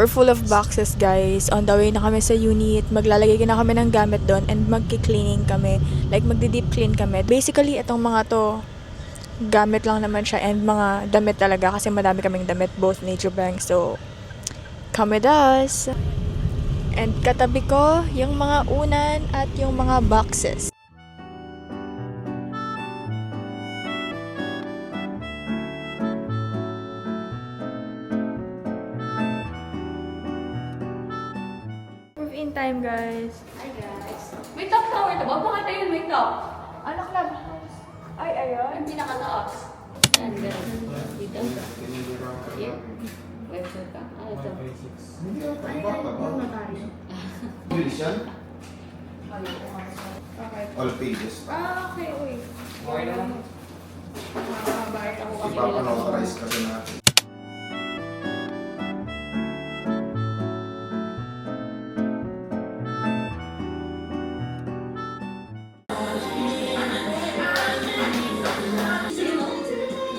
We're full of boxes, guys. On the way na kami sa unit. Maglalagay na kami ng gamit doon and magki-cleaning kami. Like, magdi-deep clean kami. Basically, itong mga to, gamit lang naman siya and mga damit talaga kasi madami kaming damit, both Nature Bank. So, come with us! And katabi ko, yung mga unan at yung mga boxes. Move in time, guys. Hi guys. May top tower to ba? Bakit ayun may top? Ano, clubhouse? Ay, ayun. Yung pinakataas. Yan, ganun. Dito. Yeah. Website ka. Ano ito? English yan? Okay. All pages. Okay, uy. Okay naman. Makakabait ako kasi Ipapanotorize kasi natin.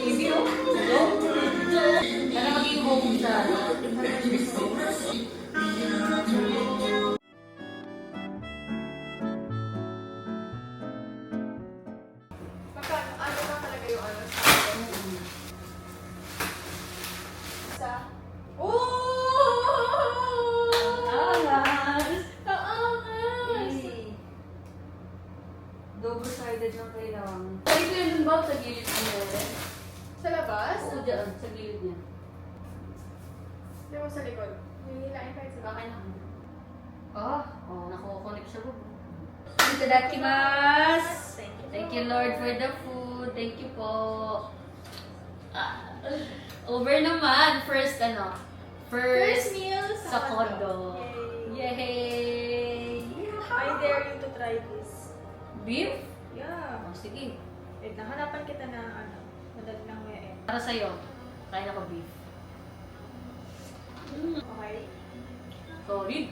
Review? Go? Kaya maging home sa Ano na talaga yung ano sa Angas! Taangas! Double-sided yung kailangan. Pwede ko yun ba sa gilid niya? Sa labas? Oo, dyan. Sa gilid niya. Hindi mo sa likod. Hihilain kahit sa Okay na. Oh, nakukonik siya po. Itadakimasu! Thank you, Lord, for the food. Thank you po. Over naman. First First meal sa kondo. Yay! Yay! I dare you to try this. Beef? Yeah. Oh, sige. Wait, hanapan kita na ano. Madali lang ngayon. Para sa'yo. Kain ako beef. Okay. Solid.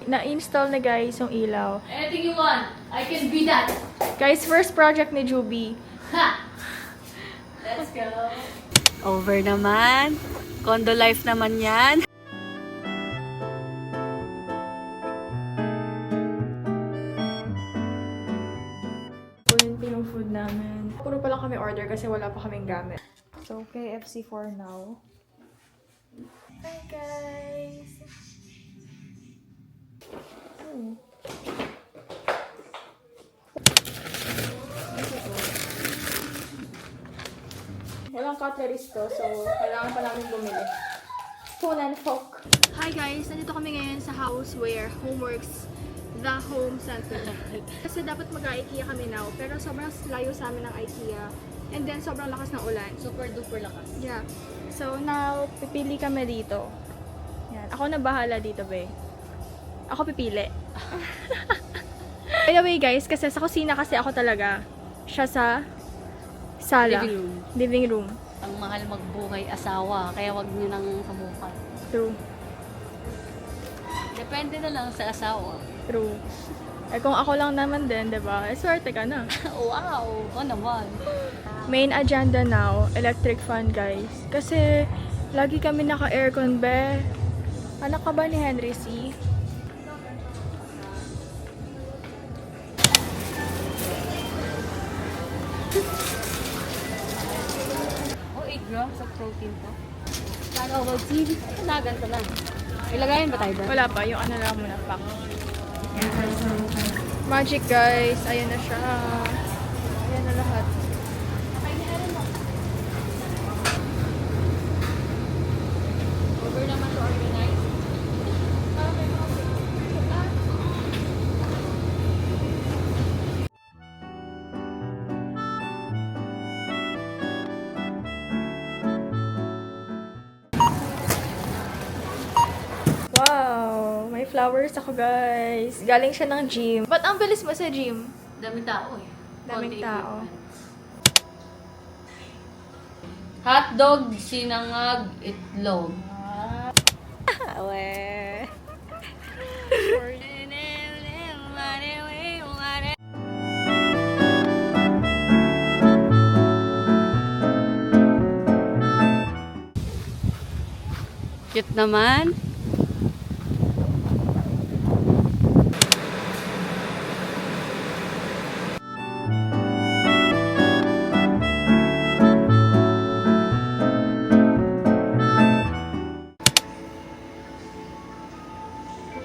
Na-install na, guys, yung ilaw. Anything you want. I can be that. Guys, first project ni Juby. Ha! Let's go. Over naman. Condo life naman yan. Kunin yung food namin. Puro pa lang kami order kasi wala pa kaming gamit. So, KFC for now. Hi, guys! Oh. Walang cutleries to, so kailangan pa namin bumili. Spoon and fork. Hi guys! Nandito kami ngayon sa house where Homeworks the home center. Kasi dapat mag-IKEA kami now, pero sobrang layo sa amin ng IKEA. And then sobrang lakas ng ulan. Super duper lakas. Yeah. So now, pipili kami dito. Yan. Ako na bahala dito, be. Ako pipili. By the way guys, kasi sa kusina kasi ako talaga. Siya sa sala. Living room. Living room. Ang mahal magbuhay asawa, kaya wag niyo nang hamukan. True. Depende na lang sa asawa. True. Eh kung ako lang naman din, diba? Eh, swerte ka na. Wow! Oo naman. Main agenda now, electric fan guys. Kasi lagi kami naka-aircon, be. Anak ka ba ni Henry C? Oh, 8 grams of protein to. Sana wag TV. Ganito lang. Ilagayin ba tayo ba? Wala pa, yung ano lang muna, pack. Magic guys, ayan na siya. Ayan na lahat. Over naman to organize. Wow, may flowers ako guys. Galing siya ng gym. Ba't ang bilis mo sa gym? Daming tao eh. Daming Konti tao. equipment. Hotdog, sinangag, itlog. Awe. Cute naman.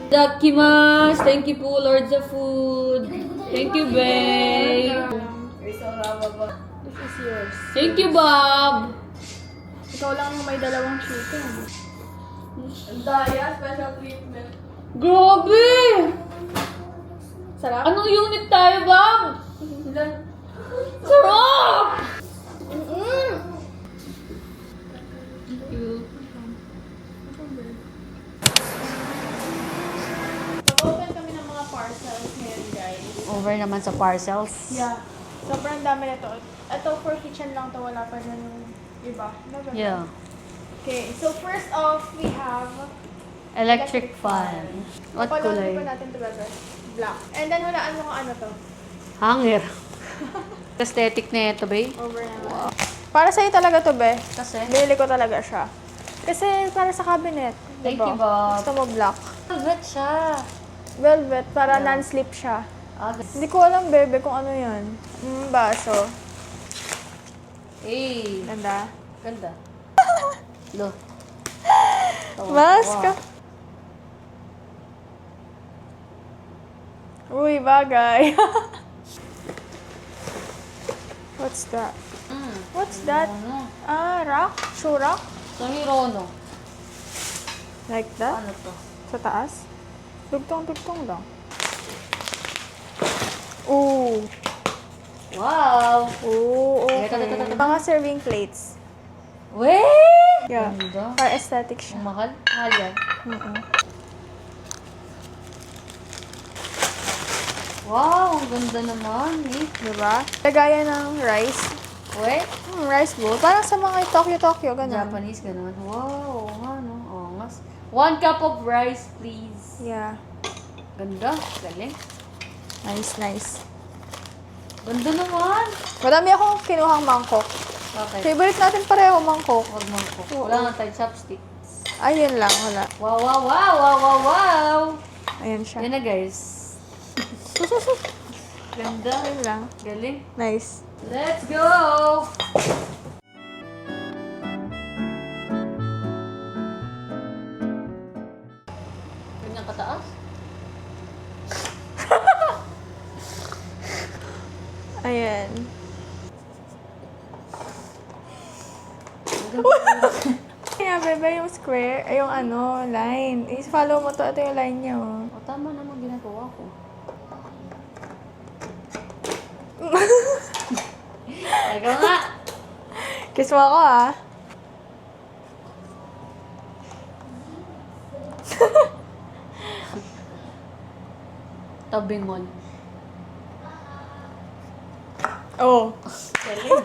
Dakimasu! Thank you po, Lord, sa food. Thank you, babe. This is yours. Thank you, Bob. Ikaw lang yung may dalawang chicken. Ang daya, special treatment. Grabe! Sarap? Anong unit tayo, Bob? Sarap! Thank you. Mag-open kami ng mga parcels ngayon, guys. Over naman sa parcels. Yeah. Sobrang dami na to. Ito for kitchen lang to, wala pa dyan yung iba. Diba? Yeah. Okay, so first off, we have Electric fan. What Panoodin kulay? pa natin to, bebe. Black. And then, hulaan mo kung ano to. Hanger. Aesthetic na ito, babe. Over naman. Para sa'yo talaga to, be. Kasi? Binili ko talaga siya. Kasi para sa cabinet. Thank diba? you, Bob. Gusto mo black. Velvet siya. Velvet, para non-slip siya. Hindi ko alam, bebe, kung ano yan. Baso. Eh, Ganda. ganda. Lo. Mask ka. Uy, bagay. What's that? What's that? Ano? Ah, rock? Shoe rock? Sa Hirono. Like that? Ano to? Sa taas? Tugtong-tugtong lang. Ooh. Wow! Ooh, okay. Ito. Mga serving plates. Weh! Yeah. Ganda. Para aesthetic Ang siya. mahal. Mahal yan. Wow! Ang ganda naman eh. Diba? Lagayan ng rice. Weh? Rice bowl. Parang sa mga Tokyo-Tokyo, ganun. Japanese, ganun. Wow! Oo nga, no? Oo nga. 1 cup of rice, please. Yeah. Ganda. Galing. Nice, nice. Ganda naman. Madami akong kinuhang mangkok. Okay. Favorite natin pareho, mangkok. Huwag mo ko. Oo. Wala nga tayong chopstick. Ayun lang, wala. Wow, wow, wow, wow, wow, wow! Ayun siya. Yan na, guys. Ganda. Ayun lang. Galing. Nice. Let's go! Ganyan kataas? Ayan. Kaya, bebe, yung square, ay yung ano, line. I-follow mo to. Ito yung line niya, oh. O, tama naman ginagawa ko. Ikaw nga! Kiss mo ako, ah. Tabingon. Oh. Galing.